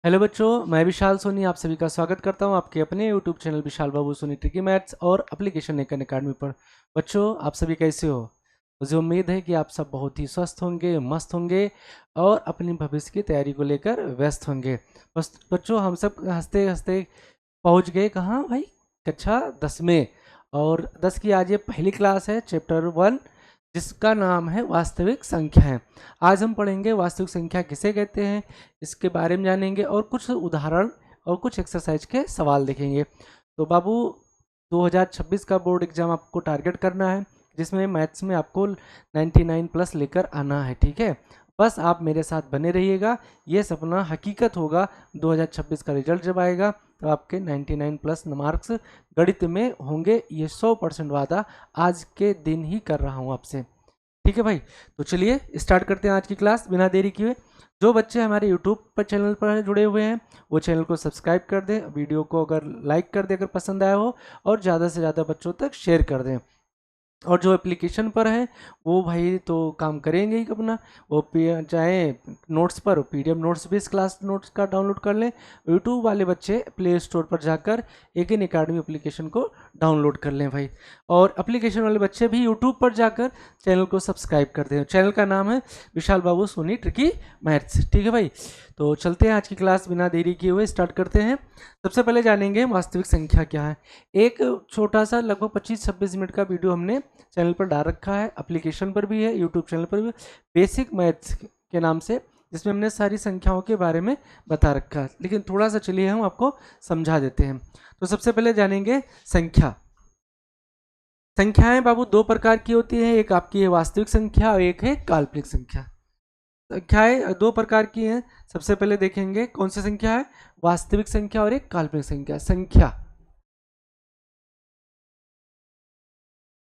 Hello बच्चों, मैं विशाल सोनी आप सभी का स्वागत करता हूं आपके अपने यूट्यूब चैनल विशाल बाबू सोनी ट्रिकी मैथ्स और एप्लीकेशन एक अकेडमी पर। बच्चों, आप सभी कैसे हो? मुझे उम्मीद है कि आप सब बहुत ही स्वस्थ होंगे, मस्त होंगे और अपनी भविष्य की तैयारी को लेकर व्यस्त होंगे। बस बच्चों, हम सब हंसते हंसते पहुंच गए कहाँ भाई? कक्षा 10 में। और 10 की आज ये पहली क्लास है, चैप्टर 1, जिसका नाम है वास्तविक संख्याएं। आज हम पढ़ेंगे वास्तविक संख्या किसे कहते हैं, इसके बारे में जानेंगे और कुछ उदाहरण और कुछ एक्सरसाइज के सवाल देखेंगे। तो बाबू, 2026 का बोर्ड एग्जाम आपको टारगेट करना है, जिसमें मैथ्स में आपको 99 प्लस लेकर आना है। ठीक है, बस आप मेरे साथ बने रहिएगा, ये सपना हकीकत होगा। 2026 का रिजल्ट जब आएगा तो आपके 99 प्लस मार्क्स गणित में होंगे, ये 100% वादा आज के दिन ही कर रहा हूँ आपसे। ठीक है भाई, तो चलिए स्टार्ट करते हैं आज की क्लास बिना देरी किए। जो बच्चे हमारे यूट्यूब पर चैनल पर जुड़े हुए हैं वो चैनल को सब्सक्राइब कर दें, वीडियो को अगर लाइक कर दें अगर पसंद आया हो, और ज़्यादा से ज़्यादा बच्चों तक शेयर कर दें। और जो एप्लीकेशन पर है वो भाई तो काम करेंगे ही अपना, वो चाहे नोट्स पर पीडीएफ नोट्स भी इस क्लास नोट्स का डाउनलोड कर लें। यूट्यूब वाले बच्चे प्ले स्टोर पर जाकर एक इन अकेडमी एप्लीकेशन को डाउनलोड कर लें भाई। और एप्लीकेशन वाले बच्चे भी यूट्यूब पर जाकर चैनल को सब्सक्राइब कर दें। चैनल का नाम है विशाल बाबू सोनी ट्रिकी मैथ्स। ठीक है भाई, तो चलते हैं आज की क्लास बिना देरी किए हुए स्टार्ट करते हैं। सबसे पहले जानेंगे वास्तविक संख्या क्या है। एक छोटा सा लगभग 25-26 मिनट का वीडियो हमने चैनल पर डाल रखा है, एप्लीकेशन पर भी है, यूट्यूब चैनल पर भी, बेसिक मैथ्स के नाम से, जिसमें हमने सारी संख्याओं के बारे में बता रखा है। लेकिन थोड़ा सा चलिए हम आपको समझा देते हैं। तो सबसे पहले जानेंगे संख्या। संख्याएं बाबू दो प्रकार की होती है, एक आपकी है वास्तविक संख्या और एक है काल्पनिक संख्या। संख्याएं दो प्रकार की हैं। सबसे पहले देखेंगे कौन सी संख्या है, वास्तविक संख्या और एक काल्पनिक संख्या। संख्या,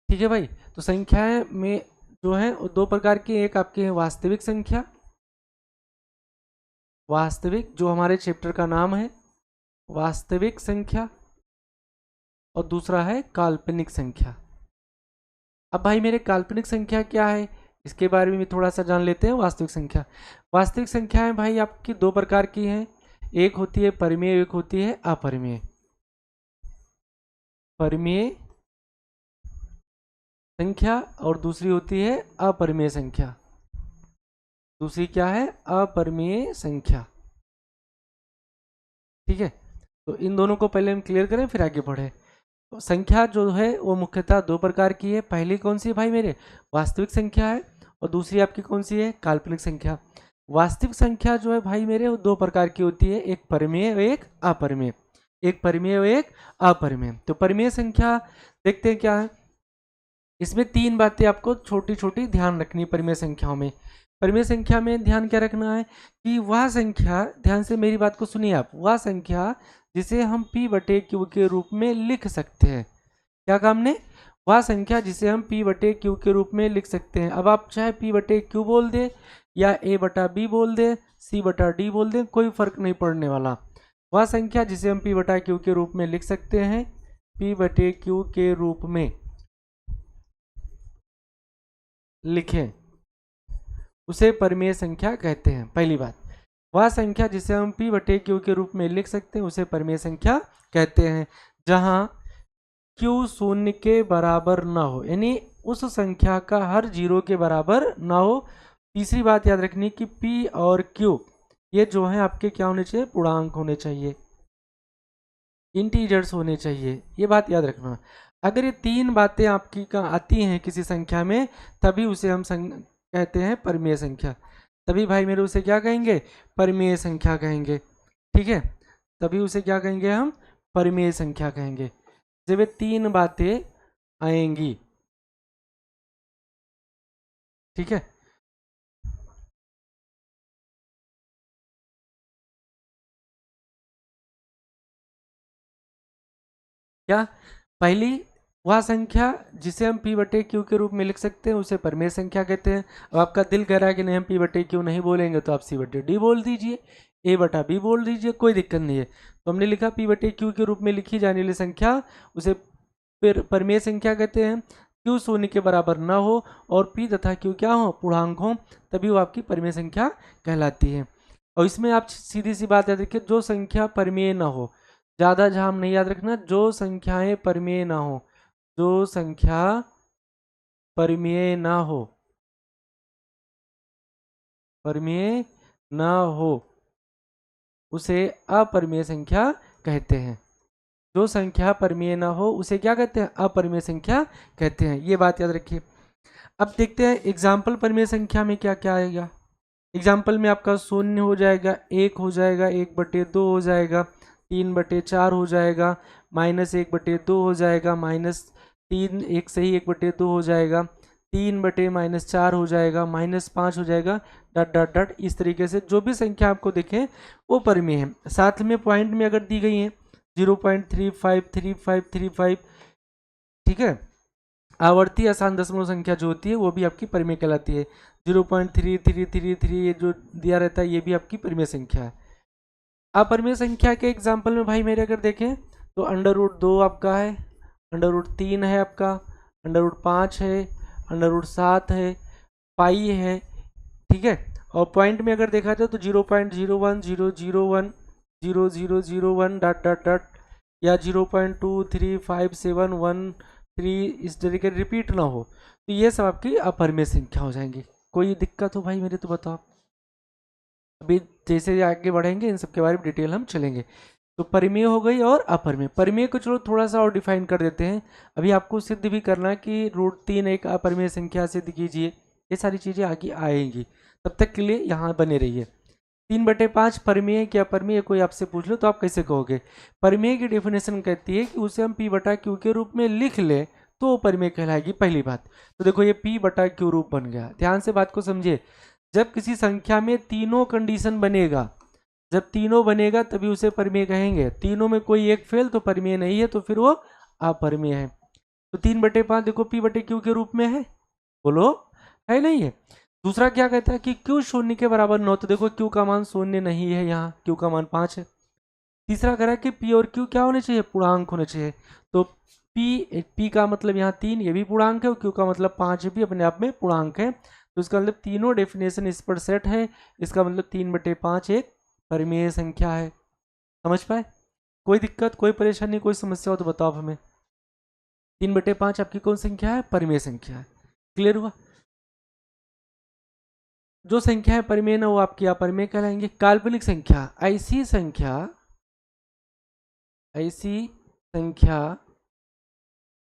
ठीक है भाई, तो संख्याएं में जो है वो दो प्रकार की, एक आपकी है वास्तविक संख्या, वास्तविक जो हमारे चैप्टर का नाम है वास्तविक संख्या, और दूसरा है काल्पनिक संख्या। अब भाई मेरे काल्पनिक संख्या क्या है, इसके बारे में थोड़ा सा जान लेते हैं। वास्तविक संख्या, वास्तविक संख्याएं भाई आपकी दो प्रकार की हैं, एक होती है परिमेय, एक होती है अपरिमेय। परिमेय संख्या और दूसरी होती है अपरिमेय संख्या। दूसरी क्या है, अपरिमेय संख्या। ठीक है, तो इन दोनों को पहले हम क्लियर करें फिर आगे बढ़े। तो संख्या जो है वो मुख्यतः दो प्रकार की है। पहली कौन सी है भाई मेरे, वास्तविक संख्या है, और दूसरी आपकी कौन सी है, काल्पनिक संख्या। वास्तविक संख्या जो है भाई मेरे वो दो प्रकार की होती है, एक परिमेय और एक अपरिमेय। एक परिमेय और एक अपरिमेय। तो परिमेय संख्या देखते हैं क्या है। इसमें तीन बातें आपको छोटी छोटी ध्यान रखनी है परिमेय संख्याओं में। परिमेय संख्या में ध्यान क्या रखना है कि वह संख्या, ध्यान से मेरी बात को सुनिए आप, वह संख्या जिसे हम p बटे क्यू के रूप में लिख सकते हैं। क्या काम ने, वह संख्या जिसे हम p बटे क्यू के रूप में लिख सकते हैं। अब आप चाहे p बटे क्यू बोल दे या a बटा b बोल दे, c बटा d बोल दे, कोई फर्क नहीं पड़ने वाला। वह संख्या जिसे हम p बटा क्यू के रूप में लिख सकते हैं, p बटे क्यू के रूप में लिखें, उसे परिमेय संख्या कहते हैं। पहली बात, वह संख्या जिसे हम p बटे क्यू के रूप में लिख सकते हैं उसे परिमेय संख्या कहते हैं, जहां q शून्य के बराबर ना हो, यानी उस संख्या का हर जीरो के बराबर ना हो। तीसरी बात याद रखनी कि p और q ये जो है आपके क्या होने चाहिए, पूर्णांक होने चाहिए, इंटीजर्स होने चाहिए, ये बात याद रखना। अगर ये तीन बातें आपकी का आती हैं किसी संख्या में, तभी उसे हम कहते हैं परिमेय संख्या। तभी भाई मेरे उसे क्या कहेंगे, परिमेय संख्या कहेंगे। ठीक है, तभी उसे क्या कहेंगे हम, परिमेय संख्या कहेंगे, जब ये तीन बातें आएंगी। ठीक है, क्या, पहली, वह संख्या जिसे हम p बटे क्यू के रूप में लिख सकते हैं उसे परिमेय संख्या कहते हैं। अब आपका दिल कह रहा है कि नहीं हम p बटे क्यू नहीं बोलेंगे, तो आप c बटे d बोल दीजिए, a बटा b बोल दीजिए, कोई दिक्कत नहीं है। तो हमने लिखा p बटे क्यू के रूप में लिखी जाने वाली संख्या उसे परिमेय संख्या कहते हैं। क्यू शून्य के बराबर ना हो और p तथा q क्या हो, पूर्णांक हो, तभी वो आपकी परिमेय संख्या कहलाती है। और इसमें आप सीधी सी बात याद रखिए, जो संख्या परिमेय ना हो, ज़्यादा झाम नहीं याद रखना, जो संख्याएं परिमेय ना हो, जो संख्या परिमेय ना हो, परिमेय ना हो उसे अपरिमेय संख्या कहते हैं। जो संख्या परिमेय ना हो उसे क्या कहते हैं? अपरिमेय संख्या कहते हैं। ये बात याद रखिए। अब देखते हैं एग्जाम्पल परिमेय संख्या में क्या क्या आएगा। एग्जाम्पल में आपका शून्य हो जाएगा, एक हो जाएगा, 1/2 हो जाएगा, 3/4 हो जाएगा, -1/2 हो जाएगा, -3 एक सही 1/2 हो जाएगा, 3/-4 हो जाएगा, -5 हो जाएगा, डट डट डट। इस तरीके से जो भी संख्या आपको दिखे वो परिमेय है। साथ में पॉइंट में अगर दी गई है 0.353535, ठीक है, आवर्ती आसान दशमलव संख्या जो होती है वो भी आपकी परिमेय कहलाती है। 0.3333 ये जो दिया रहता है ये भी आपकी परिमेय संख्या है। अपरिमेय संख्या के एग्जाम्पल में भाई मेरे अगर देखें तो √2 आपका है, √3 है आपका, √5 है, √7 है, पाई है, ठीक है। और पॉइंट में अगर देखा जाए तो 0.010010001 डॉट डॉट डॉट, या 0.2357113, इस तरीके रिपीट ना हो, तो ये सब आपकी अपरिमेय संख्या हो जाएंगी। कोई दिक्कत हो भाई मेरे तो बताओ। अभी जैसे आगे बढ़ेंगे इन सब के बारे में डिटेल हम चलेंगे। तो परिमेय हो गई और अपरिमेय। परिमेय को चलो थोड़ा सा और डिफाइन कर देते हैं। अभी आपको सिद्ध भी करना है कि √3 एक अपरिमेय संख्या सिद्ध कीजिए। ये सारी चीज़ें आगे आएंगी, तब तक के लिए यहाँ बने रहिए। 3/5 परिमेय क्या अपरिमेय, कोई आपसे पूछ लो तो आप कैसे कहोगे? परिमेय की डेफिनेशन कहती है कि उसे हम P/Q के रूप में लिख ले तो वो परिमेय कहलाएगी, पहली बात। तो देखो ये P/Q रूप बन गया। ध्यान से बात को समझिए। जब किसी संख्या में तीनों कंडीशन बनेगा, जब तीनों बनेगा तभी उसे परिमेय कहेंगे। तीनों में कोई एक फेल तो परिमेय नहीं है, तो फिर वो अपरिमेय है। तो 3/5 देखो P/Q के रूप में है, बोलो है नहीं है। दूसरा क्या कहता है कि Q शून्य के बराबर न हो, तो देखो Q का मान शून्य नहीं है, यहाँ Q का मान 5 है। तीसरा कह रहा है कि P और Q क्या होने चाहिए? पूर्णांक होने चाहिए। तो P का मतलब यहाँ 3, ये भी पूर्णांक है, और Q का मतलब 5 भी अपने आप में पूर्णांक है। तो इसका मतलब तीनों डेफिनेशन इस पर सेट है। इसका मतलब 3/5 एक परिमेय संख्या है। समझ पाए? कोई दिक्कत, कोई परेशानी, कोई समस्या हो तो बताओ हमें। 3/5 आपकी कौन संख्या है? परिमेय संख्या है। क्लियर हुआ? जो संख्या है परिमेय ना वो आपकी अपरिमेय कहलाएंगे। काल्पनिक संख्या, ऐसी संख्या, ऐसी संख्या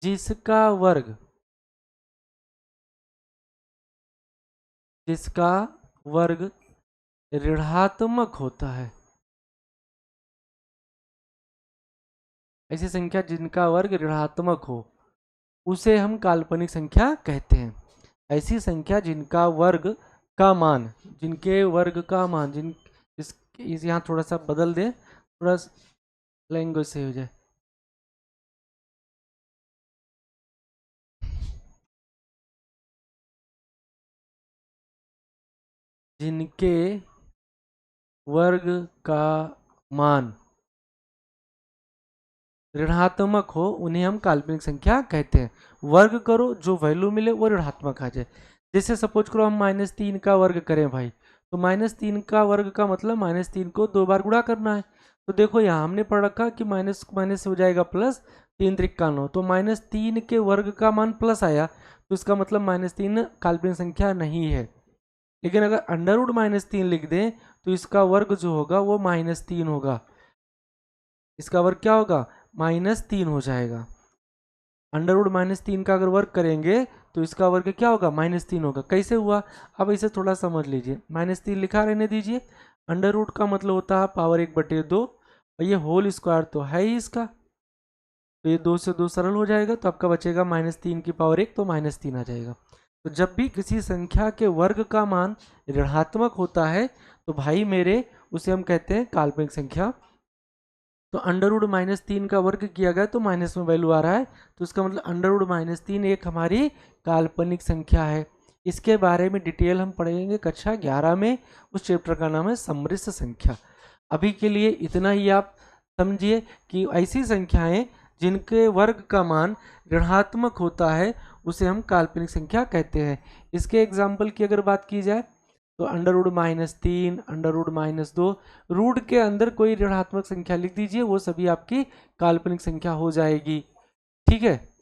जिसका वर्ग, जिसका वर्ग ऋणात्मक होता है, ऐसी संख्या जिनका वर्ग ऋणात्मक हो उसे हम काल्पनिक संख्या कहते हैं। ऐसी संख्या जिनका वर्ग का मान, जिनके वर्ग का मान, जिन इस यहाँ थोड़ा सा बदल दे, थोड़ा लैंग्वेज से हो जाए, जिनके वर्ग का मान ऋणात्मक हो उन्हें हम काल्पनिक संख्या कहते हैं। वर्ग करो, जो वैल्यू मिले वो ऋणात्मक आ जाए। जैसे सपोज करो हम -3 का वर्ग करें भाई, तो -3 का वर्ग का मतलब -3 को 2 बार गुणा करना है। तो देखो यहाँ हमने पढ़ रखा कि माइनस माइनस हो जाएगा प्लस, 3 त्रिक 9, तो -3 के वर्ग का मान प्लस आया, तो इसका मतलब -3 काल्पनिक संख्या नहीं है। लेकिन अगर √-3 लिख दें तो इसका वर्ग जो होगा वो -3 होगा। इसका वर्ग क्या होगा? -3 हो जाएगा। √-3 का अगर वर्ग करेंगे तो इसका वर्ग क्या होगा? -3 होगा। कैसे हुआ? अब इसे थोड़ा समझ लीजिए। -3 लिखा रहने दीजिए। अंडर रूट का मतलब होता है पावर 1/2, और ये होल स्क्वायर तो है ही इसका, तो ये 2 से 2 सरल हो जाएगा, तो आपका बचेगा -3 की पावर 1, तो -3 आ जाएगा। तो जब भी किसी संख्या के वर्ग का मान ऋणात्मक होता है तो भाई मेरे उसे हम कहते हैं काल्पनिक संख्या। तो √-3 का वर्ग किया गया तो माइनस में वैल्यू आ रहा है, तो इसका मतलब √-3 एक हमारी काल्पनिक संख्या है। इसके बारे में डिटेल हम पढ़ेंगे कक्षा 11 में। उस चैप्टर का नाम है समृद्ध संख्या। अभी के लिए इतना ही आप समझिए कि ऐसी संख्याएं जिनके वर्ग का मान ऋणात्मक होता है उसे हम काल्पनिक संख्या कहते हैं। इसके एग्जाम्पल की अगर बात की जाए तो √-3, √-2, रूट के अंदर कोई ऋणात्मक संख्या लिख दीजिए, वो सभी आपकी काल्पनिक संख्या हो जाएगी। ठीक है,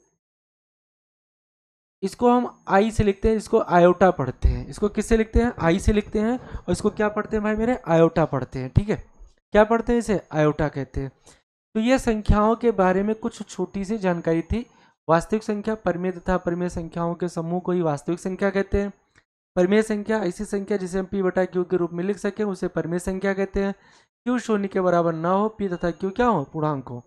इसको हम आई से लिखते हैं, इसको आयोटा पढ़ते हैं। इसको किससे लिखते हैं? आई से लिखते हैं। और इसको क्या पढ़ते हैं भाई मेरे? आयोटा पढ़ते हैं। ठीक है, क्या पढ़ते हैं? इसे आयोटा कहते हैं। तो यह संख्याओं के बारे में कुछ छोटी सी जानकारी थी। वास्तविक संख्या, परिमेय तथा अपरिमेय संख्याओं के समूह को ही वास्तविक संख्या कहते हैं। परिमेय संख्या ऐसी संख्या जिसे हम p बटा q के रूप में लिख सकें, उसे परिमेय संख्या कहते हैं। q शून्य के बराबर ना हो, p तथा q क्या हो? पूर्णांक हो।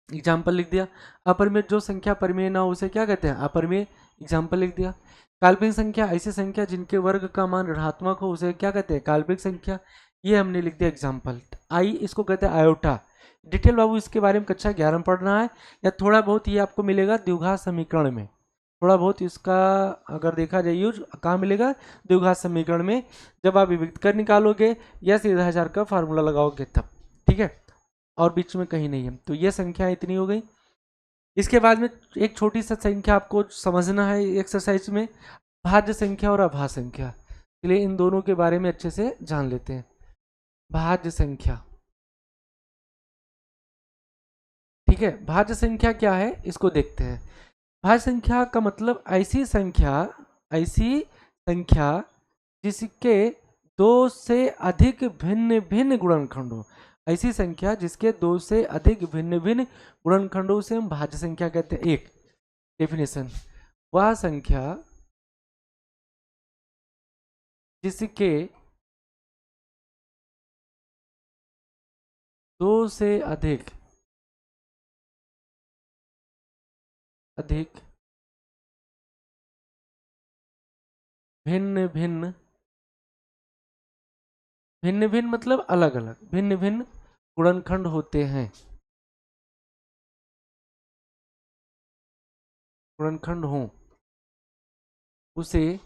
एग्जाम्पल लिख दिया। अपरिमेय जो संख्या परिमेय ना हो उसे क्या कहते हैं? अपरिमेय। एग्जाम्पल लिख दिया। काल्पनिक संख्या ऐसी संख्या जिनके वर्ग का मान ऋणात्मक हो, उसे क्या कहते हैं? काल्पनिक संख्या। ये हमने लिख दिया एग्जाम्पल। आई इसको कहते हैं आयोटा। डिटेल बाबू इसके बारे में कक्षा 11 में पढ़ना है, या थोड़ा बहुत ये आपको मिलेगा द्विघात समीकरण में। थोड़ा बहुत इसका अगर देखा जाए यूज कहाँ मिलेगा? द्विघात समीकरण में, जब आप विविक्त कर निकालोगे या सीधा हजार का फार्मूला लगाओगे तब। ठीक है, और बीच में कहीं नहीं है। तो ये संख्या इतनी हो गई। इसके बाद में एक छोटी सी संख्या आपको समझना है एक्सरसाइज में, भाज्य संख्या और अभाज्य संख्या। इसलिए इन दोनों के बारे में अच्छे से जान लेते हैं। भाज्य संख्या, ठीक है, भाज्य संख्या क्या है इसको देखते हैं। भाज्य संख्या का मतलब ऐसी संख्या जिसके दो से अधिक भिन्न भिन्न गुणनखंड हो। ऐसी संख्या जिसके दो से अधिक भिन्न भिन्न गुणनखंडों से हम भाज्य संख्या कहते हैं। एक डेफिनेशन, वह संख्या जिसके दो से अधिक भिन्न भिन्न मतलब अलग अलग भिन्न भिन्न गुणनखंड होते हैं, गुणनखंड हो, उसे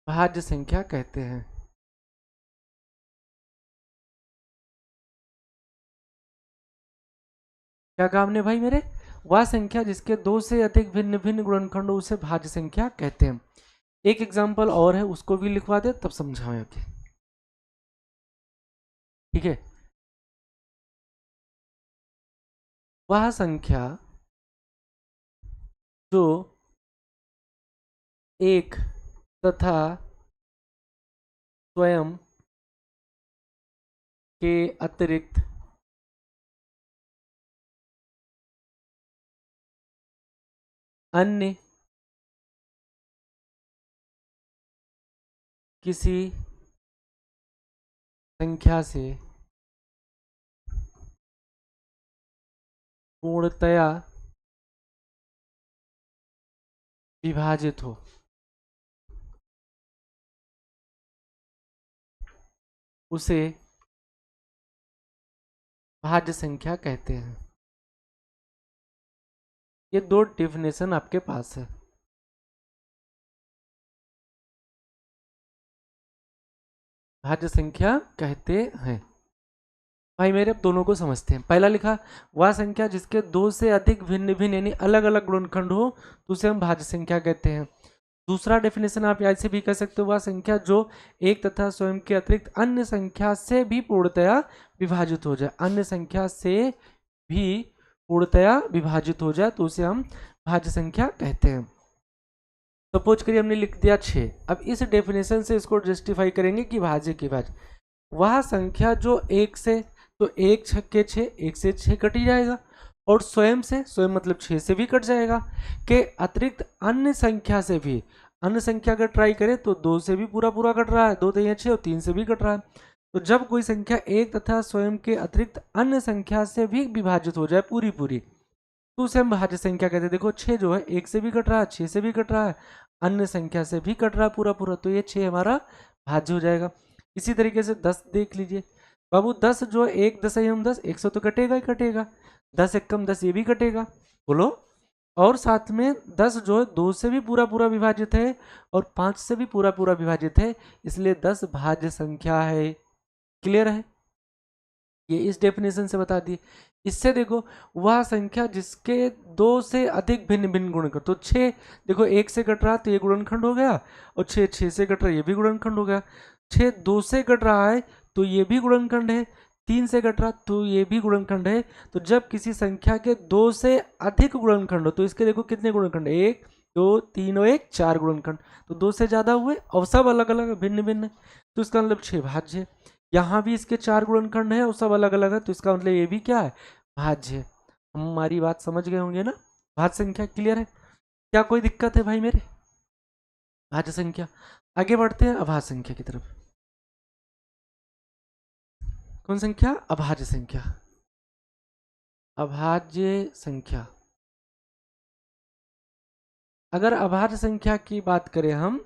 भाज्य संख्या कहते हैं। क्या कहा हमने भाई मेरे? वह संख्या जिसके दो से अधिक भिन्न भिन्न गुणनखंड हो उसे भाज्य संख्या कहते हैं। एक एग्जाम्पल और है, उसको भी लिखवा दे तब समझाएंगे। ठीक है, वह संख्या जो एक तथा स्वयं के अतिरिक्त अन्य किसी संख्या से पूर्णतया विभाजित हो, उसे भाज्य संख्या कहते हैं। ये दो डेफिनेशन आपके पास है। भाज्य संख्या कहते हैं भाई मेरे। अब दोनों को समझते हैं। पहला लिखा, वह संख्या जिसके दो से अधिक भिन्न भिन्न यानी अलग अलग गुणनखंड हो तो उसे हम भाज्य संख्या कहते हैं। दूसरा डेफिनेशन आप ऐसे भी कह सकते हो, वह संख्या जो एक तथा स्वयं के अतिरिक्त अन्य संख्या से भी पूर्णतया विभाजित हो जाए। अन्य संख्या से भी पूर्णतया विभाजित हो जाए तो उसे हम भाज्य संख्या कहते हैं। सपोज करिए हमने लिख दिया 6। अब इस डेफिनेशन से इसको जस्टिफाई करेंगे कि भाज्य की भाज्य, वह संख्या जो एक से, तो एक छक्के 6, एक से 6 कट ही जाएगा, और स्वयं से, स्वयं मतलब 6 से भी कट जाएगा, के अतिरिक्त अन्य संख्या से भी, अन्य संख्या अगर ट्राई करें तो 2 से भी पूरा पूरा कट रहा है, 2 3 6 और 3 से भी कट रहा है। तो जब कोई संख्या एक तथा स्वयं के अतिरिक्त अन्य संख्या से भी विभाजित हो जाए पूरी पूरी तो उसे हम भाज्य संख्या कहते हैं। देखो 6 जो है एक से भी कट रहा है, 6 से भी कट रहा है, अन्य संख्या से भी कट रहा है पूरा पूरा, तो ये 6 हमारा भाज्य हो जाएगा। इसी तरीके से 10 देख लीजिए बाबू, 10 जो है एक 10 है हम 10, 100 तो कटेगा ही कटेगा, 10 एक कम 10 ये भी कटेगा, बोलो। और साथ में 10 जो है 2 से भी पूरा पूरा विभाजित है और 5 से भी पूरा पूरा विभाजित है, इसलिए 10 भाज्य संख्या है। क्लियर है? ये इस डेफिनेशन से बता दिए। इससे देखो वह संख्या जिसके दो से अधिक भिन्न भिन्न गुणनखंड, तो 6 देखो 1 से कट रहा तो ये गुणनखंड हो गया, और 6 से कट रहा है ये भी गुणनखंड हो गया। 6 2 से कट रहा है तो ये भी गुणनखंड है, 3 से कट रहा तो ये भी गुणनखंड है। तो जब किसी संख्या के 2 से अधिक गुणनखंड हो तो इसके देखो कितने गुणनखंड, 1 2 3 और 1 4 गुणनखंड, तो 2 से ज्यादा हुए और सब अलग अलग भिन्न भिन्न, तो इसका मतलब 6 भाज्य है। यहाँ भी इसके 4 गुणनखंड है और सब अलग अलग है, तो इसका मतलब ये भी क्या है, भाज्य। हमारी बात समझ गए होंगे ना, भाज्य संख्या क्लियर है। क्या कोई दिक्कत है भाई मेरे, भाज्य संख्या। आगे बढ़ते हैं अभाज्य संख्या की तरफ। कौन संख्या, अभाज्य संख्या। अभाज्य संख्या, अगर अभाज्य संख्या की बात करें हम,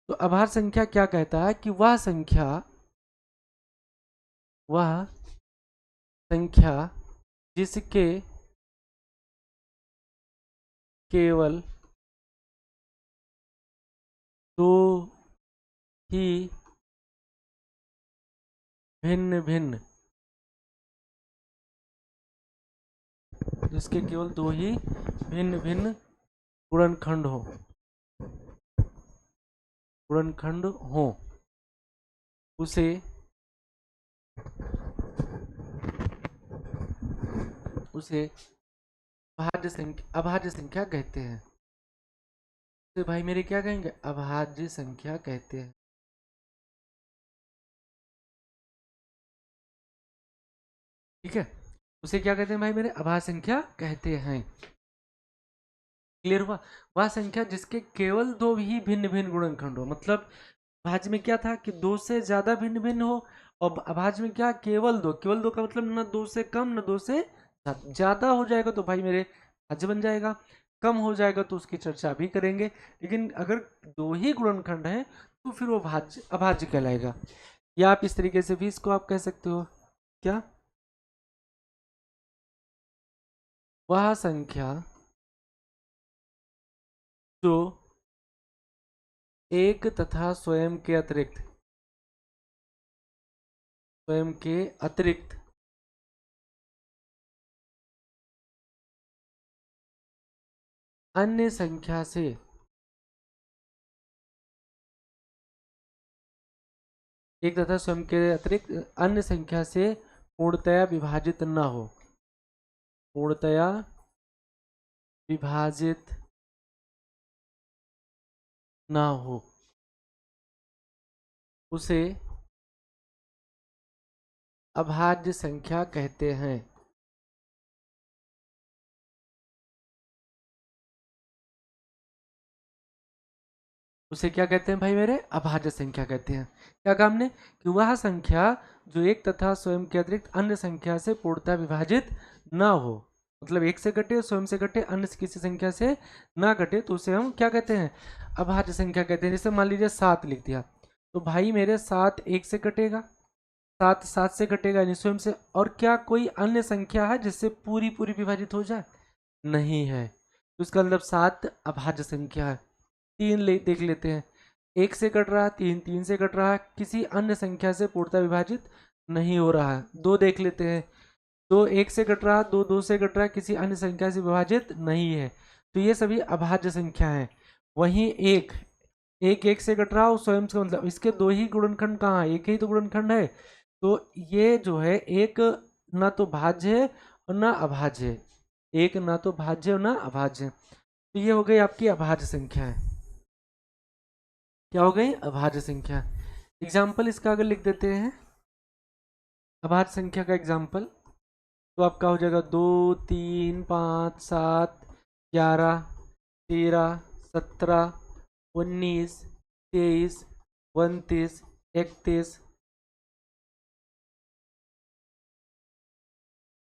तो अभाज्य संख्या क्या कहता है कि वह संख्या जिसके केवल दो ही भिन्न भिन्न, जिसके केवल दो ही भिन्न भिन्न गुणनखंड हो उसे अभाज्य संख्या कहते हैं। तो भाई मेरे क्या कहेंगे, अभाज्य संख्या कहते हैं। ठीक है, उसे क्या कहते हैं भाई मेरे, अभाज्य संख्या कहते हैं। क्लियर हुआ। वह संख्या जिसके केवल दो ही भिन्न भिन्न गुणनखंड हो, मतलब भाज्य में क्या था कि दो से ज्यादा भिन्न भिन्न हो, और अभाज्य में क्या, केवल दो। केवल दो का मतलब न दो से कम न दो से ज्यादा हो जाएगा तो भाई मेरे भाज्य बन जाएगा, कम हो जाएगा तो उसकी चर्चा भी करेंगे। लेकिन अगर दो ही गुणनखंड है तो फिर वो भाज्य अभाज्य कहलाएगा। या आप इस तरीके से भी इसको आप कह सकते हो, क्या, वह संख्या जो एक तथा स्वयं के अतिरिक्त अन्य संख्या से एक तथा स्वयं के अतिरिक्त अन्य संख्या से पूर्णतया विभाजित न हो, पूर्णतया विभाजित ना हो, उसे अभाज्य संख्या कहते हैं। उसे क्या कहते हैं भाई मेरे, अभाज्य संख्या कहते हैं। क्या काम ने, कि वह संख्या जो एक तथा स्वयं के अतिरिक्त अन्य संख्या से पूर्णतः विभाजित ना हो, मतलब एक से घटे स्वयं से घटे अन्य किसी संख्या से ना घटे, तो उसे हम क्या कहते हैं, अभाज्य संख्या कहते हैं। जैसे मान लीजिए 7 लिख दिया, तो भाई मेरे 7 1 से कटेगा, 7 7 से कटेगा यानी स्वयं से, और क्या कोई अन्य संख्या है जिससे पूरी पूरी विभाजित हो जाए, नहीं है, तो इसका मतलब 7 अभाज्य संख्या है। 3 देख लेते हैं, 1 से कट रहा है, 3 3 से कट रहा है, किसी अन्य संख्या से पूर्णतः विभाजित नहीं हो रहा है। 2 देख लेते हैं, 2 1 से कट रहा है, 2 2 से कट रहा है, किसी अन्य संख्या से विभाजित नहीं है, तो ये सभी अभाज्य संख्या है। वहीं 1 1 1 से कट रहा हो स्वयं से, मतलब इसके दो ही गुणनखंड कहाँ है, एक ही तो गुणनखंड है, तो ये जो है एक ना तो भाज्य है और ना अभाज्य है, एक ना तो भाज्य और ना अभाज्य, तो ये हो गई आपकी अभाज्य संख्या है। क्या हो गई, अभाज्य संख्या। एग्जाम्पल इसका अगर लिख देते हैं, अभाज्य संख्या का एग्जाम्पल, तो आपका हो जाएगा 2 3 5 7 11 13 17 19 23 29 31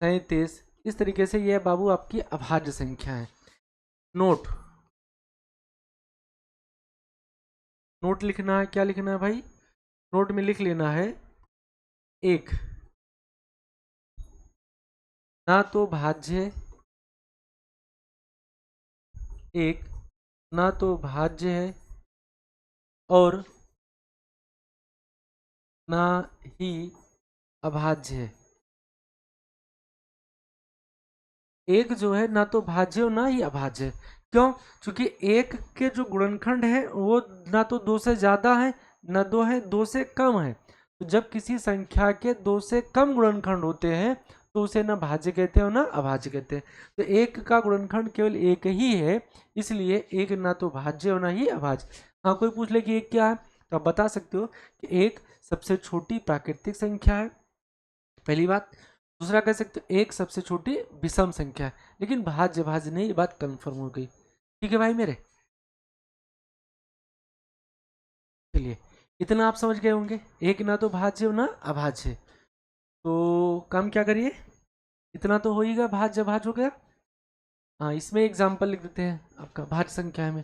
37। इस तरीके से ये बाबू आपकी अभाज्य संख्या है। नोट, नोट लिखना है, क्या लिखना है भाई, नोट में लिख लेना है, एक ना तो भाज्य, एक ना तो भाज्य है और ना ही अभाज्य है। एक जो है ना तो भाज्य और ना ही अभाज्य। क्यों? क्योंकि एक के जो गुणनखंड है वो ना तो दो से ज्यादा है ना दो है, दो से कम है। तो जब किसी संख्या के दो से कम गुणनखंड होते हैं तो उसे ना भाज्य कहते हैं और ना अभाज्य कहते हैं। तो एक का गुणनखंड केवल एक ही है, इसलिए एक ना तो भाज्य और ना ही अभाज्य। हाँ, कोई पूछ ले कि एक क्या है तो आप बता सकते हो कि एक सबसे छोटी प्राकृतिक संख्या है, पहली बात। दूसरा कह सकते हो एक सबसे छोटी विषम संख्या है। लेकिन भाज्य भाज्य नहीं, ये बात कंफर्म हो गई। ठीक है भाई मेरे, चलिए इतना आप समझ गए होंगे, एक ना तो भाज्य और ना अभाज्य। तो काम क्या करिए, इतना तो हो ही गया, भाज्य भाज्य हो गया। हाँ, इसमें एग्जाम्पल लिख देते हैं आपका भाज्य संख्या में।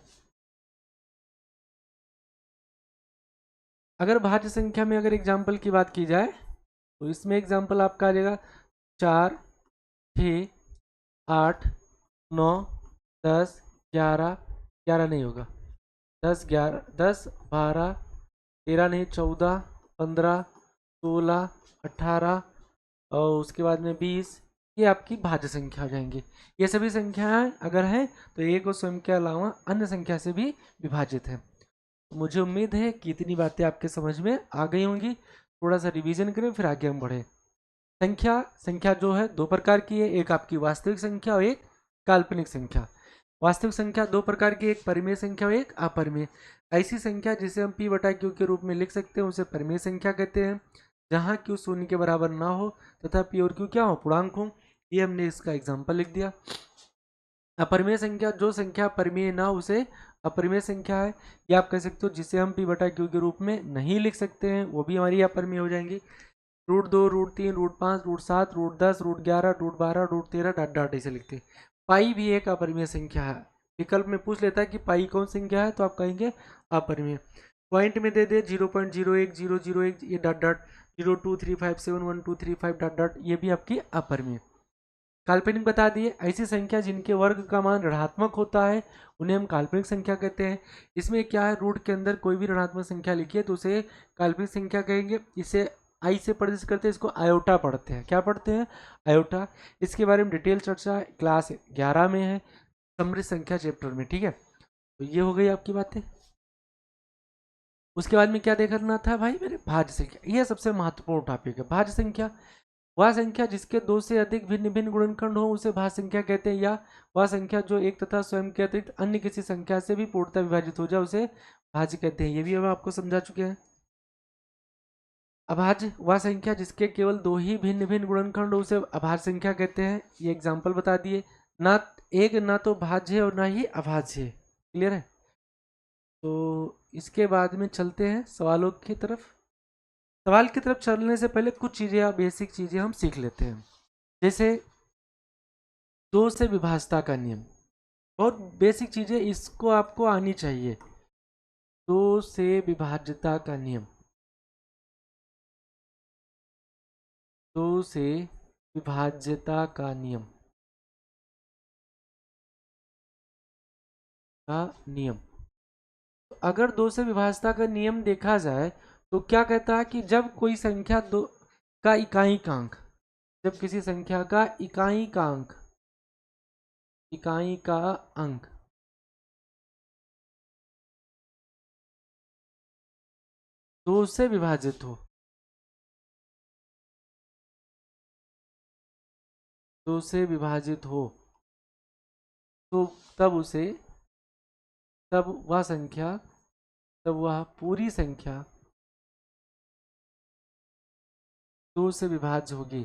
अगर भाज्य संख्या में अगर एग्जाम्पल की बात की जाए तो इसमें एग्जाम्पल आपका आ जाएगा 4, 6, 8, 9, 10, 11, 11 नहीं होगा, 10, 11, 10, 12, 13 नहीं, 14, 15, 16, 18 और उसके बाद में 20, ये आपकी भाज्य संख्या हो जाएंगी। ये सभी संख्याएं अगर हैं तो एक और स्वयं के अलावा अन्य संख्या से भी विभाजित है। मुझे उम्मीद है कि इतनी बातें आपके समझ में आ गई होंगी। थोड़ा सा रिवीजन करें फिर आगे हम बढ़े। संख्या संख्या जो है दो प्रकार की है, एक आपकी वास्तविक संख्या और एक काल्पनिक संख्या। वास्तविक संख्या दो प्रकार की, एक परिमेय संख्या और एक अपरिमेय। ऐसी संख्या जिसे हम p बटा q के रूप में लिख सकते हैं उसे परिमेय संख्या कहते हैं, जहाँ q शून्य के बराबर ना हो तथा p और q क्या हो, पूर्णांक हो। ये हमने इसका एग्जाम्पल लिख दिया। अपरिमेय संख्या, जो संख्या परिमेय ना हो उसे अपरिमेय संख्या है। या आप कह सकते हो जिसे हम p बटा q के रूप में नहीं लिख सकते हैं वो भी हमारी अपरिमेय हो जाएंगी। √2, √3, √5, √7, √10, √11, √12, √13 डॉट डॉट ऐसे लिखते हैं। पाई भी एक अपरिमेय संख्या है। विकल्प में पूछ लेता है कि पाई कौन संख्या है तो आप कहेंगे अपरिमेय। पॉइंट में दे दे 0.01001 ये डॉट डॉट 023571235 डॉट डॉट, ये भी आपकी अपरिमेय। काल्पनिक बता दिए, ऐसी संख्या जिनके वर्ग का मान ऋणात्मक होता है उन्हें हम काल्पनिक संख्या कहते हैं। इसमें क्या है, रूट के अंदर कोई भी ऋणात्मक संख्या लिखिए तो उसे काल्पनिक संख्या कहेंगे। इसे आई से प्रदर्शित करते हैं, इसको आयोटा पढ़ते हैं। क्या पढ़ते हैं, आयोटा। इसके बारे में डिटेल चर्चा क्लास 11 में है, समृद्ध संख्या चैप्टर में। ठीक है, तो ये हो गई आपकी बातें। उसके बाद में क्या देखना था भाई मेरे, भाज्य संख्या। यह सबसे महत्वपूर्ण टॉपिक है। भाज्य संख्या वह संख्या जिसके दो से अधिक भिन्न भिन्न गुणनखंड हो उसे भाज्य संख्या कहते हैं, या वह संख्या जो एक तथा स्वयं के अतिरिक्त अन्य किसी संख्या से भी पूर्णतः विभाजित हो जाए उसे भाज्य कहते हैं। ये भी हम आपको समझा चुके हैं। अभाज्य वह संख्या जिसके केवल दो ही भिन्न भिन्न गुणनखंड हो उसे अभाज्य संख्या कहते हैं। ये एग्जाम्पल बता दिए। ना एक ना तो भाज्य और ना ही अभाज्य। क्लियर है? तो इसके बाद में चलते हैं सवालों की तरफ। सवाल की तरफ चलने से पहले कुछ चीज़ें या बेसिक चीज़ें हम सीख लेते हैं। जैसे दो से विभाजता का नियम, बहुत बेसिक चीज़ें, इसको आपको आनी चाहिए। दो से विभाज्यता का नियम, दो से विभाज्यता का नियम का नियम। तो अगर दो से विभाज्यता का नियम देखा जाए तो क्या कहता है कि जब कोई संख्या दो का इकाई का अंक, जब किसी संख्या का इकाई का अंक दो से विभाजित हो, दो से विभाजित हो तो तब उसे, तब वह संख्या, तब वह पूरी संख्या दो से विभाज्य होगी।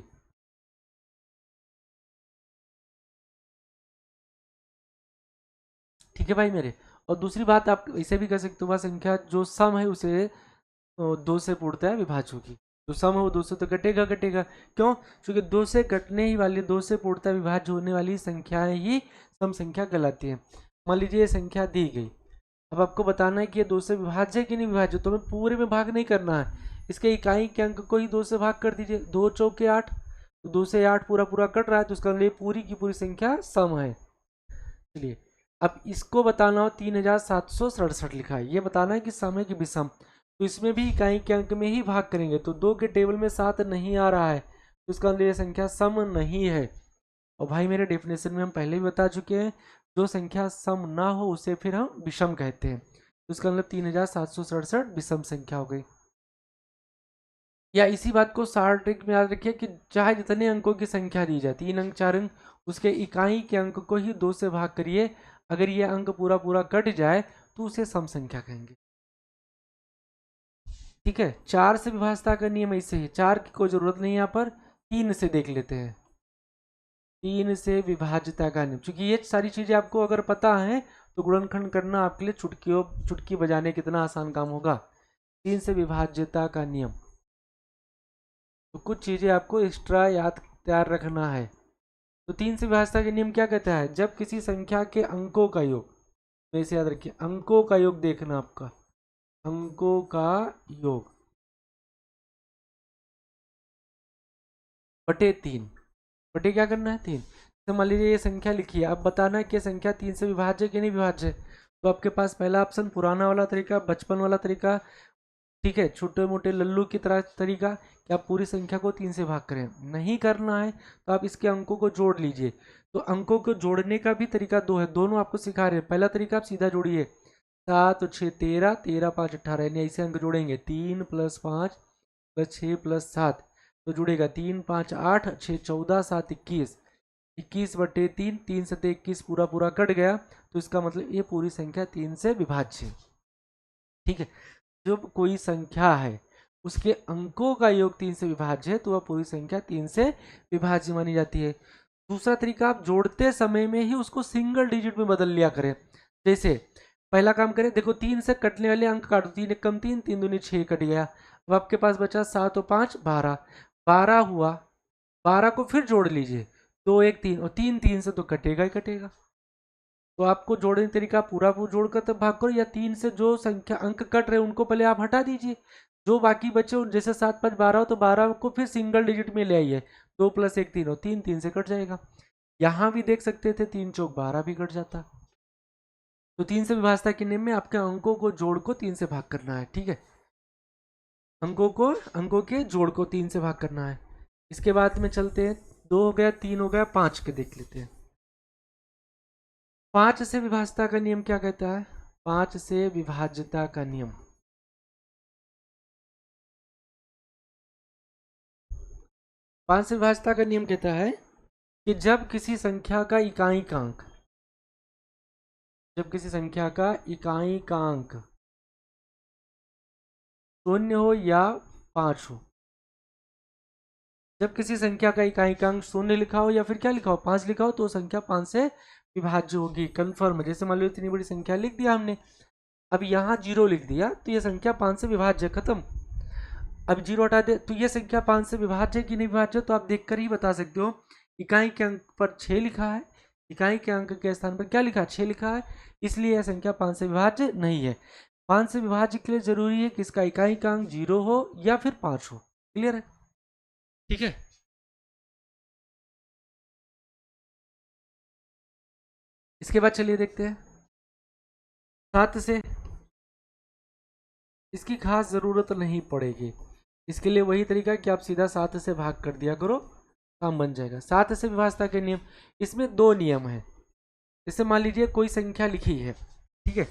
ठीक है भाई मेरे। और दूसरी बात आप इसे भी कह सकते हो, वह संख्या जो सम है उसे दो से पूर्णतः विभाज्य होगी। तो सम हो दो से तो घटेगा घटेगा। क्यों? क्योंकि दो से घटने ही वाली, दो से पूर्णतः विभाज्य होने वाली संख्याएं ही सम संख्या कहलाती है। मान लीजिए ये संख्या दी गई, अब आपको बताना है कि ये दो से विभाज्य है कि नहीं विभाज्य, तो हमें पूरे में भाग नहीं करना है, इसके इकाई के अंक को ही दो से भाग कर दीजिए। दो चौके 8, तो दो से 8 पूरा पूरा कट रहा है तो उसका लिए पूरी की पूरी संख्या सम है। चलिए अब इसको बताना हो, 3767 लिखा है, ये बताना है कि सम है कि विषम। तो इसमें भी इकाई के अंक में ही भाग करेंगे, तो दो के टेबल में 7 नहीं आ रहा है तो इसका लिए संख्या सम नहीं है। और भाई मेरे डेफिनेशन में हम पहले भी बता चुके हैं, जो संख्या सम ना हो उसे फिर हम विषम कहते हैं। तो इसका मतलब 3767 विषम संख्या हो गई। या इसी बात को सार ट्रिक में याद रखिए कि चाहे जितने अंकों की संख्या दी जाए, 3 अंक 4 अंक, उसके इकाई के अंक को ही 2 से भाग करिए। अगर ये अंक पूरा पूरा कट जाए तो उसे सम संख्या कहेंगे। ठीक है, 4 से विभाज्यता का नियम ऐसे ही, 4 की कोई जरूरत नहीं यहाँ पर, 3 से देख लेते हैं। 3 से विभाज्यता का नियम, क्योंकि ये सारी चीजें आपको अगर पता है तो गुणनखंड करना आपके लिए चुटकी बजाने कितना आसान काम होगा। 3 से विभाज्यता का नियम, तो कुछ चीजें आपको एक्स्ट्रा याद तैयार रखना है। तो 3 से विभाज्यता के नियम क्या कहता है, जब किसी संख्या के अंकों का योग, तो इसे याद रखिए, अंकों का योग देखना आपका, अंकों का योग बटे 3, बटे क्या करना है 3। तो मान लीजिए ये संख्या लिखी है, अब बताना है कि संख्या 3 से विभाज्य है कि नहीं विभाज्य है। तो आपके पास पहला ऑप्शन पुराना वाला तरीका, बचपन वाला तरीका, ठीक है, छोटे मोटे लल्लू की तरह तरीका कि आप पूरी संख्या को 3 से भाग करें। नहीं करना है तो आप इसके अंकों को जोड़ लीजिए। तो अंकों को जोड़ने का भी तरीका दो है, दोनों आपको सिखा रहे हैं। पहला तरीका आप सीधा जोड़िए, 7 और 6 13, 13 5 18, यानी ऐसे अंक जोड़ेंगे, 3 + 5 + 6 + 7, तो जुड़ेगा 3 5 8, 6 14, 7 21, 21/3, 3 7 21 पूरा पूरा कट गया। तो इसका मतलब ये पूरी संख्या 3 से विभाज्य है। ठीक है, जब कोई संख्या है उसके अंकों का योग 3 से विभाज्य है तो वह पूरी संख्या 3 से विभाज्य मानी जाती है। दूसरा तरीका, आप जोड़ते समय में ही उसको सिंगल डिजिट में बदल लिया करें। जैसे पहला काम करें, देखो 3 से कटने वाले अंक काटो, 3 एक कम 3, 3 दूनी 6 कट गया। अब आपके पास बचा 7 और 5 12, 12 हुआ, 12 को फिर जोड़ लीजिए, 2 1 3, और 3 3 से तो कटेगा ही कटेगा। तो आपको जोड़ने तरीका पूरा पूरा जोड़कर तब भाग करो, या 3 से जो संख्या अंक कट रहे उनको पहले आप हटा दीजिए, जो बाकी बचे जैसे 7 5 12 हो तो 12 को फिर सिंगल डिजिट में ले आइए, 2 + 1 3 हो, 3 3 से कट जाएगा। यहाँ भी देख सकते थे 3 चौक 12 भी कट जाता। तो 3 से विभाज्यता के नियम में आपके अंकों को जोड़ को 3 से भाग करना है। ठीक है, अंकों के जोड़ को 3 से भाग करना है। इसके बाद में चलते हैं, 2 हो गया, 3 हो गया, 5 के देख लेते हैं। 5 से विभाज्यता का नियम क्या कहता है, 5 से विभाज्यता का नियम, 5 से विभाज्यता का नियम कहता है कि जब किसी संख्या का इकाई का अंक, जब किसी संख्या का इकाई का अंक 0 हो या 5 हो, जब किसी संख्या का इकाई का अंक 0 लिखा हो या फिर क्या लिखा हो 5 लिखा हो, तो संख्या 5 से विभाज्य होगी, कंफर्म। जैसे मान लो इतनी बड़ी संख्या लिख दिया हमने, अब यहाँ 0 लिख दिया तो ये संख्या 5 से विभाज्य, खत्म। अब 0 हटा दे तो ये संख्या 5 से विभाज्य की नहीं विभाज्य, तो आप देखकर ही बता सकते हो। इकाई के अंक पर 6 लिखा है, इकाई के अंक के स्थान पर क्या लिखा है 6 लिखा है, इसलिए यह संख्या 5 से विभाज्य नहीं है। 5 से विभाज्य के लिए जरूरी है कि इसका इकाई का अंक 0 हो या फिर 5 हो। क्लियर है, ठीक है। इसके बाद चलिए देखते हैं 7 से, इसकी खास ज़रूरत नहीं पड़ेगी। इसके लिए वही तरीका कि आप सीधा 7 से भाग कर दिया करो, काम बन जाएगा। 7 से विभाज्यता के नियम, इसमें 2 नियम है। जैसे मान लीजिए कोई संख्या लिखी है, ठीक है,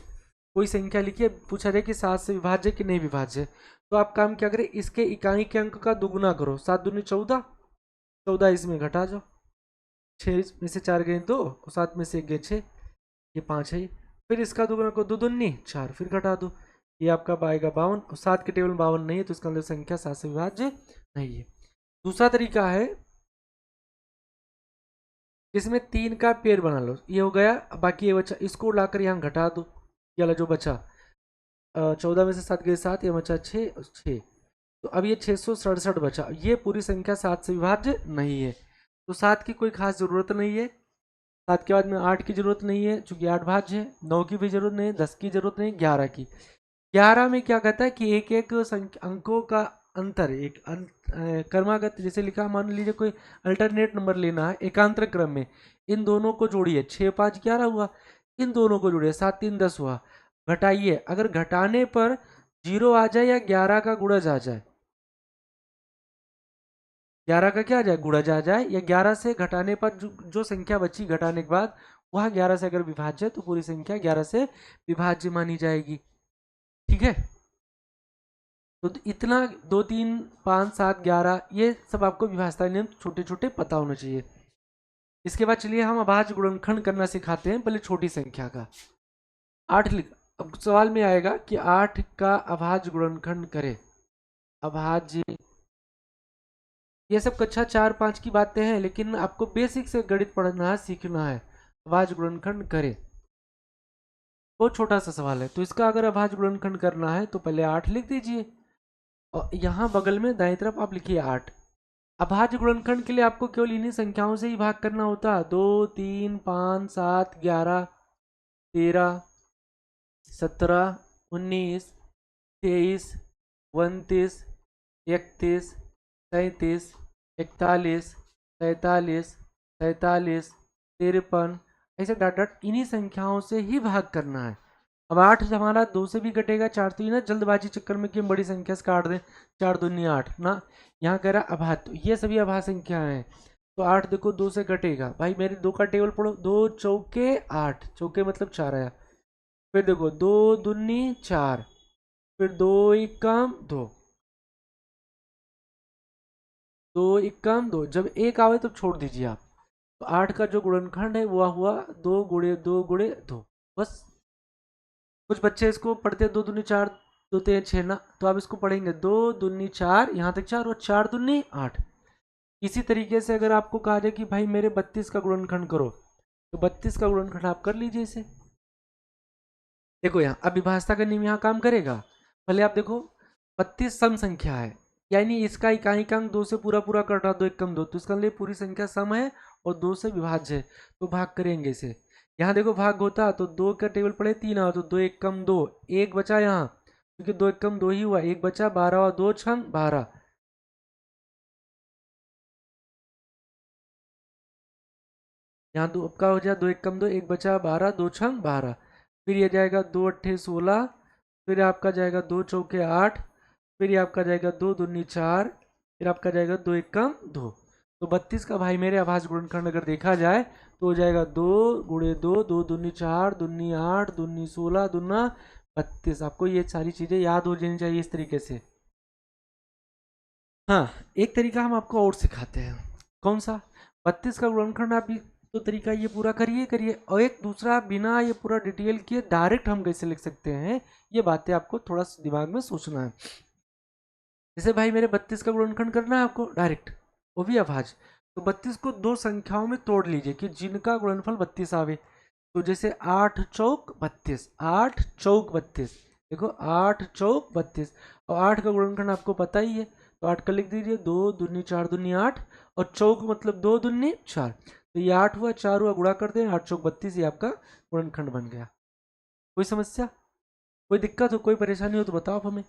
कोई संख्या लिखी है, पूछा जाए कि 7 से विभाज्य कि नहीं विभाज्य, तो आप काम क्या करें, इसके इकाई के अंक का दुगुना करो, 7 दूनी 14, 14 इसमें घटा जाओ, 6 में से 4 गए 2, 7 में से 1 गए 6, ये 5 है। फिर इसका दुगुना को 2 दूनी 4, फिर घटा दो, ये आपका आएगा 52, और 7 के टेबल में 52 नहीं है तो इसका मतलब संख्या 7 से विभाज्य नहीं है। दूसरा तरीका है, इसमें 3 का पेड़ बना लो, ये हो गया, बाकी ये बचा, इसको लाकर यहाँ घटा दो, ये वाला जो बचा 14 में से 7 गए 7, ये बचा 6 और 6, तो अब ये 667 बचा, ये पूरी संख्या 7 से विभाज्य नहीं है। तो 7 की कोई खास जरूरत नहीं है। 7 के बाद में 8 की जरूरत नहीं है चूंकि 8 भाज्य है, 9 की भी जरूरत नहीं है, 10 की जरूरत नहीं, 11 की। 11 में क्या कहता है कि एक एक अंकों का अंतर, एक क्रमागत, जैसे लिखा मान लीजिए कोई अल्टरनेट नंबर लेना है एकांतर क्रम में, इन दोनों को जोड़िए, 6 5 11 हुआ, इन दोनों को जोड़िए, 7 3 10 हुआ, घटाइए, अगर घटाने पर 0 आ जाए या 11 का गुणज आ जाए, 11 का क्या आ जाए, गुणा जा जाए, या 11 से घटाने पर जो संख्या बची घटाने के बाद वह 11 से अगर विभाज्य है तो पूरी संख्या 11 से विभाज्य मानी जाएगी। ठीक है, तो इतना 2 3 5 7 11 ये सब आपको विभाजता नियम छोटे छोटे पता होना चाहिए। इसके बाद चलिए हम अभाज्य गुणनखंड करना सिखाते हैं, पहले छोटी संख्या का। 8 लिख, अब सवाल में आएगा कि 8 का अभाज्य गुणनखंड करें। अभाज्य, ये सब कक्षा 4 5 की बातें हैं, लेकिन आपको बेसिक से गणित पढ़ना है, सीखना है। अभाज्य गुणनखंड करें, बहुत छोटा सा सवाल है। तो इसका अगर अभाज्य गुणनखंड करना है तो पहले 8 लिख दीजिए, और यहाँ बगल में दाएं तरफ आप लिखिए 8। अभाज्य गुणनखंड के लिए आपको केवल इन्हीं संख्याओं से ही भाग करना होता है। 2 3 5 7 11 13 17 19 23 29 31 33 41 43 47 53, ऐसे डॉट डॉट इन्हीं संख्याओं से ही भाग करना है। अब 8 हमारा 2 से भी कटेगा, 4 तो ये ना जल्दबाजी चक्कर में कि हम बड़ी संख्या से काट दें, 4 दूनी 8 ना, यहाँ कह रहा अभाज्य, तो ये सभी अभाज्य संख्याएं हैं। तो 8 देखो 2 से कटेगा, भाई मेरे 2 का टेबल पढ़ो, 2 चौके 8, चौके मतलब 4 आया। फिर देखो 2 दूनी 4, फिर 2 एकम 2, 2 एकम 2, जब एक आवे तो छोड़ दीजिए आप। तो 8 का जो गुणनखंड है वह हुआ 2 गुणे 2 गुणे 2, बस। कुछ बच्चे इसको पढ़ते हैं 2 दूनी 4, 2 3 6 ना, तो आप इसको पढ़ेंगे 2 दूनी 4, यहाँ तक 4, और 4 दूनी 8। इसी तरीके से अगर आपको कहा जाए कि भाई मेरे 32 का गुणनखंड करो, तो 32 का गुणनखंड आप कर लीजिए इसे। देखो यहाँ अब विभाजता का नियम यहाँ काम करेगा। पहले आप देखो 32 सम संख्या है, यानी इसका इकाई अंक 2 से पूरा पूरा कट रहा, 2 एकम 2, तो इसका लिए पूरी संख्या सम है और 2 से विभाज्य है, तो भाग करेंगे इसे। यहाँ देखो भाग होता तो 2 का टेबल पड़े 3 आओ, तो 2 एकम 2, एक बचा यहाँ, क्योंकि 2 एकम 2 ही हुआ, एक बचा, 12 और 2 छंग 12। यहाँ दो का हो जाए 2 एकम 2, एक बचा 12, 2 छंग 12। फिर ये जाएगा 2 अट्ठे 16, फिर आपका जाएगा 2 चौके 8, फिर ये आपका जाएगा 2 दूनी 4, फिर आपका जाएगा 2 एकम 2। तो 32 का भाई मेरे अभाज्य गुणनखंड अगर देखा जाए तो हो जाएगा 2 गुणे 2, 2 दूनी 4, दूनी 8, दूनी 16, दूना 32। आपको ये सारी चीज़ें याद हो जानी चाहिए इस तरीके से। हाँ, एक तरीका हम आपको और सिखाते हैं। कौन सा? 32 का गुणनखंड आप तो तरीका ये पूरा करिए करिए, और एक दूसरा बिना ये पूरा डिटेल किए डायरेक्ट हम कैसे लिख सकते हैं, ये बातें आपको थोड़ा सा दिमाग में सोचना है। जैसे भाई मेरे 32 का गुणनखंड करना है आपको डायरेक्ट, वो भी अभाज्य, तो 32 को दो संख्याओं में तोड़ लीजिए कि जिनका गुणनफल 32 आवे। तो जैसे 8 चौक 32, 8 चौक 32, देखो 8 चौक 32, और 8 का गुणनखंड आपको पता ही है, तो 8 का लिख दीजिए, 2 दूनी 4 दूनी 8, और चौक मतलब 2 दूनी 4, तो ये 8 हुआ, 4 हुआ, गुणा कर दें, 8 चौक 32, ये आपका गुणनखंड बन गया। कोई समस्या, कोई दिक्कत हो, कोई परेशानी हो तो बताओ आप हमें,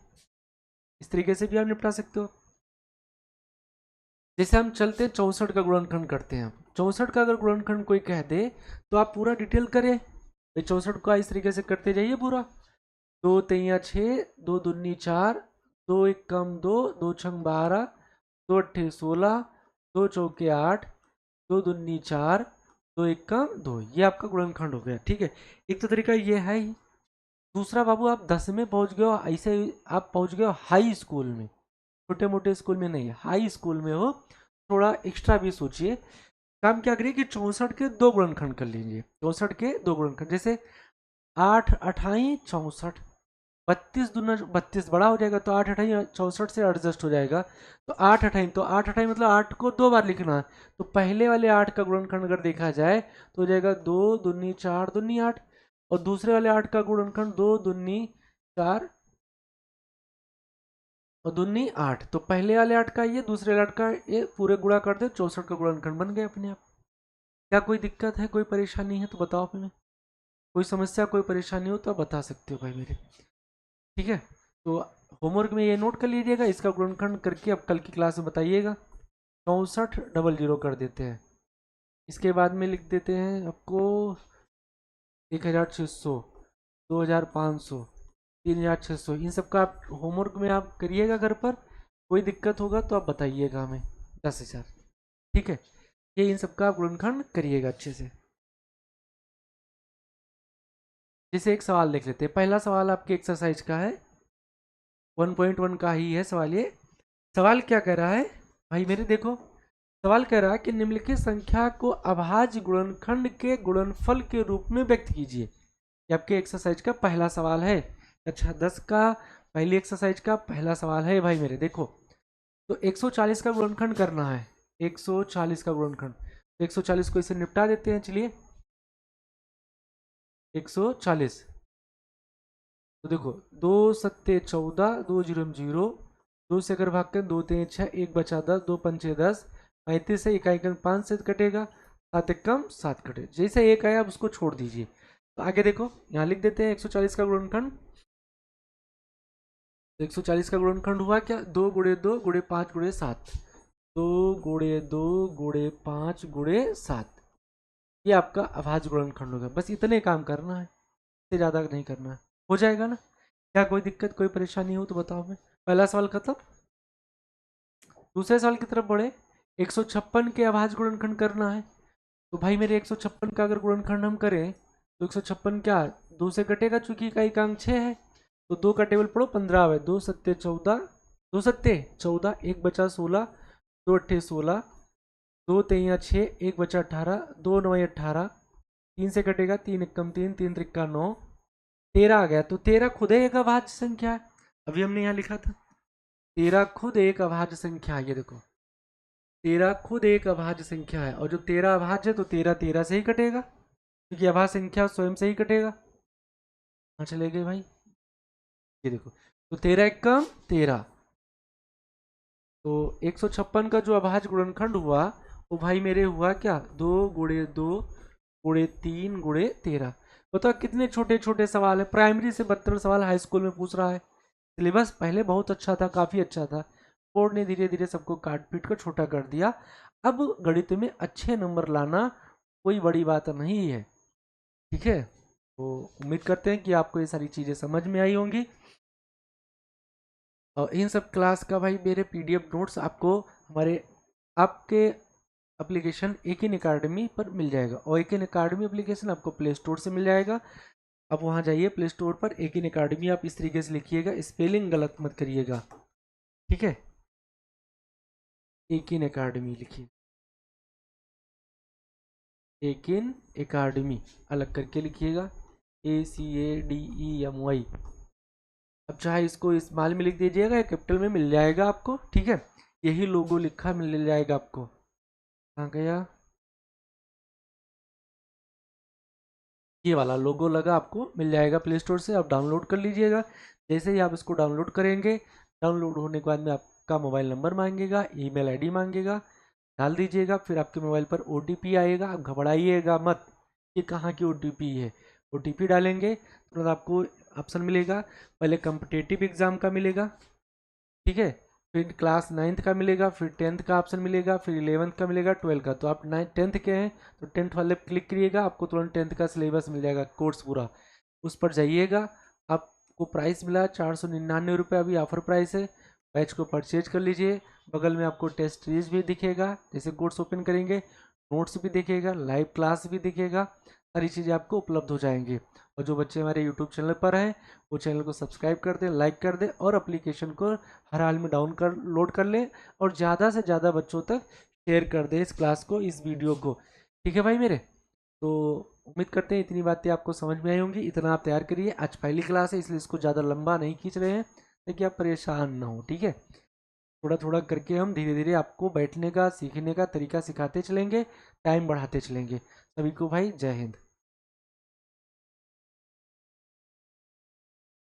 इस तरीके से भी आप निपटा सकते हो। जैसे हम चलते 64 का गुणनखंड करते हैं, 64 का अगर गुणनखंड कोई कह दे तो आप पूरा डिटेल करें, 64 का इस तरीके से करते जाइए पूरा। 2 तिया 6, 2 दूनी 4, 2 एकम 2, 2 छंग 12, 2 अट्ठे 16, 2 चौके 8, 2 दूनी 4, 2 एकम 2, ये आपका गुणनखंड हो गया। ठीक है, एक तो तरीका ये है ही। दूसरा बाबू आप 10 में पहुंच गए हो, ऐसे आप पहुंच गए हो हाई स्कूल में, छोटे मोटे स्कूल में नहीं, हाई स्कूल में हो, थोड़ा एक्स्ट्रा भी सोचिए। काम क्या करिए कि 64 के दो गुणनखंड कर लीजिए, 64 के दो गुणनखंड, जैसे 8 अठाई 64, 32 दूना 32 बड़ा हो जाएगा, तो 8 अठाई 64 से एडजस्ट हो जाएगा। तो 8 अठाई, तो 8 अठाई मतलब 8 को दो बार लिखना है, तो पहले वाले 8 का गुणनखंड अगर देखा जाए तो हो जाएगा 2 दूनी 4 दूनी 8, और दूसरे वाले 8 का गुणनखंड 2 दूनी 4 और दूनी 8, तो पहले वाले 8 का ये, दूसरे वाले 8 का ये, पूरे गुणा कर दे, 64 का गुणनखंड बन गए अपने आप। क्या कोई दिक्कत है, कोई परेशानी है तो बताओ हमें, कोई समस्या कोई परेशानी हो तो आप बता सकते हो भाई मेरे। ठीक है, तो होमवर्क में ये नोट कर लीजिएगा, इसका गुणनखंड करके अब कल की क्लास में बताइएगा। 6400 कर देते हैं, इसके बाद में लिख देते हैं आपको 1600, 2500, 3600, इन सब का आप होमवर्क में आप करिएगा घर पर। कोई दिक्कत होगा तो आप बताइएगा हमें। 10,000। ठीक है, ये इन सबका आप गुणनखंड करिएगा अच्छे से। जैसे एक सवाल देख लेते हैं। पहला सवाल आपके एक्सरसाइज का है, 1.1 का ही है सवाल ये। सवाल क्या कह रहा है भाई मेरे, देखो सवाल कह रहा है कि निम्नलिखित संख्या को अभाज्य गुणनखंड के गुणनफल के रूप में व्यक्त कीजिए। ये आपके एक्सरसाइज का पहला सवाल है। अच्छा 10 का पहली एक्सरसाइज का पहला सवाल है भाई मेरे। देखो तो 140 का गुणनखंड करना है, 140 का गुणनखंड। तो 140 को इसे निपटा देते हैं, चलिए 140। तो देखो 2 सत्ते 14, 2 जीरो में जीरो, 2 से अगर भाग करें 2 3 6, 1 बचा 10, 2 पंचे 10, 35 से इकाई अंक 5 से कटेगा, 7 एक कम 7 कटे, जैसे एक आया आप उसको छोड़ दीजिए। तो आगे देखो यहाँ लिख देते हैं 140 का गुणनखंड। तो 140 का गुणनखंड हुआ क्या, 2 गुणे 2 गुणे 5 गुणे 7, 2 गुणे 2 गुणे 5 गुणे 7, ये आपका अभाज्य गुणनखंड होगा। बस इतने काम करना है, इससे ज़्यादा नहीं करना है, हो जाएगा ना। क्या कोई दिक्कत कोई परेशानी हो तो बताओ। मैं पहला सवाल खत्म। दूसरे सवाल की तरफ बढ़े। 156 के अभाज्य गुणनखंड करना है। तो भाई मेरे 156 का अगर गुणनखंड हम करें तो 156 क्या 2 से कटेगा, चूंकि इकाई का अंक 6 है। तो 2 का टेबल पढ़ो, 15 है, 2 सत्ते 14, 2 सत्ते 14, 1 बचा 16, 2 अट्ठे 16, 2 तेइया 6, 1 बचा 18, 2 नौ 18, 3 से कटेगा, 3 एक कम 3, 3 त्रिक्का 9, 13 आ गया। तो 13 खुद एक अभाज्य संख्या है। अभी हमने यहाँ लिखा था 13 खुद एक अभाज्य संख्या है। ये देखो 13 खुद एक अभाज्य संख्या है, और जो 13 अभाज्य है तो 13 13 से ही कटेगा, क्योंकि अभाज्य संख्या स्वयं से ही कटेगा। कहाँ चले गए भाई, ये देखो तो 13 एक कम 13। तो 156 का जो अभाज्य गुणनखंड हुआ वो भाई मेरे हुआ क्या, 2 गुणे 2 गुणे 3 गुणे 13। बताओ कितने छोटे छोटे सवाल है, प्राइमरी से 72 सवाल हाई स्कूल में पूछ रहा है। सिलेबस पहले बहुत अच्छा था, काफ़ी अच्छा था, बोर्ड ने धीरे धीरे सबको काट पीट कर छोटा कर दिया। अब गणित में अच्छे नंबर लाना कोई बड़ी बात नहीं है। ठीक है, तो उम्मीद करते हैं कि आपको ये सारी चीज़ें समझ में आई होंगी। और इन सब क्लास का भाई मेरे पीडीएफ नोट्स आपको हमारे आपके एप्लीकेशन एक इन अकेडमी पर मिल जाएगा। और एक इन अकेडमी एप्लीकेशन आपको प्ले स्टोर से मिल जाएगा। आप वहाँ जाइए प्ले स्टोर पर, एक इन अकेडमी आप इस तरीके से लिखिएगा, स्पेलिंग गलत मत करिएगा। ठीक है, एक इन अकेडमी लिखिए, एक इन अकेडमी अलग करके लिखिएगा, ACADEMY। अब चाहे इसको स्मॉल में लिख दीजिएगा या कैपिटल में मिल जाएगा आपको। ठीक है, यही लोगो लिखा मिल जाएगा आपको। कहाँ गया, ये वाला लोगो लगा आपको मिल जाएगा प्ले स्टोर से, आप डाउनलोड कर लीजिएगा। जैसे ही आप इसको डाउनलोड करेंगे, डाउनलोड होने के बाद में आपका मोबाइल नंबर मांगेगा, ईमेल आईडी मांगेगा, डाल दीजिएगा। फिर आपके मोबाइल पर OTP आएगा, आप घबराइएगा मत कि कहाँ की OTP है। OTP डालेंगे तुरंत आपको ऑप्शन मिलेगा, पहले कॉम्पिटेटिव एग्ज़ाम का मिलेगा, ठीक है, फिर क्लास 9th का मिलेगा, फिर 10th का ऑप्शन मिलेगा, फिर 11th का मिलेगा, 12th का। तो आप 10th के हैं तो 10th वाले पर क्लिक करिएगा, आपको तुरंत 10th का सिलेबस मिल जाएगा, कोर्स पूरा, उस पर जाइएगा। आपको प्राइस मिला 499 अभी ऑफर प्राइस है। बैच को परचेज कर लीजिए। बगल में आपको टेस्ट सीरीज भी दिखेगा, जैसे कोर्स ओपन करेंगे नोट्स भी दिखेगा, लाइव क्लास भी दिखेगा, सारी चीज़ें आपको उपलब्ध हो जाएंगी। और जो बच्चे हमारे यूट्यूब चैनल पर हैं वो चैनल को सब्सक्राइब कर दें, लाइक कर दें, और एप्लीकेशन को हर हाल में लोड कर लें, और ज़्यादा से ज़्यादा बच्चों तक शेयर कर दें इस क्लास को, इस वीडियो को। ठीक है भाई मेरे, तो उम्मीद करते हैं इतनी बातें आपको समझ में आई होंगी। इतना आप तैयार करिए, आज पहली क्लास है इसलिए इसको ज़्यादा लंबा नहीं खींच रहे हैं ताकि आप परेशान ना हो। ठीक है, थोड़ा थोड़ा करके हम धीरे धीरे आपको बैठने का सीखने का तरीका सिखाते चलेंगे, टाइम बढ़ाते चलेंगे। सभी को भाई जय हिंद।